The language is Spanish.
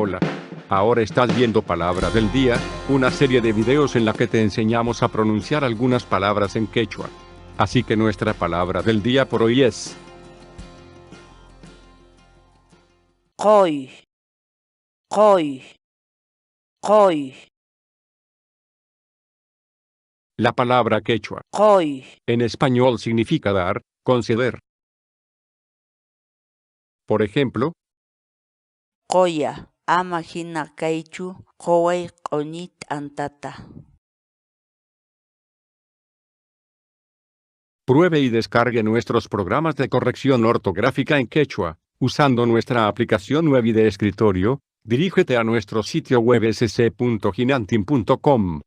Hola. Ahora estás viendo Palabra del Día, una serie de videos en la que te enseñamos a pronunciar algunas palabras en quechua. Así que nuestra palabra del día por hoy es qoy, qoy, qoy, la palabra quechua. qoy, En español significa dar, conceder. Por ejemplo, qoya, ama hina kaychu, qoway q'uñi t'antata. pruebe y descargue nuestros programas de corrección ortográfica en quechua, usando nuestra aplicación web y de escritorio. Dirígete a nuestro sitio web sc.hinantin.com.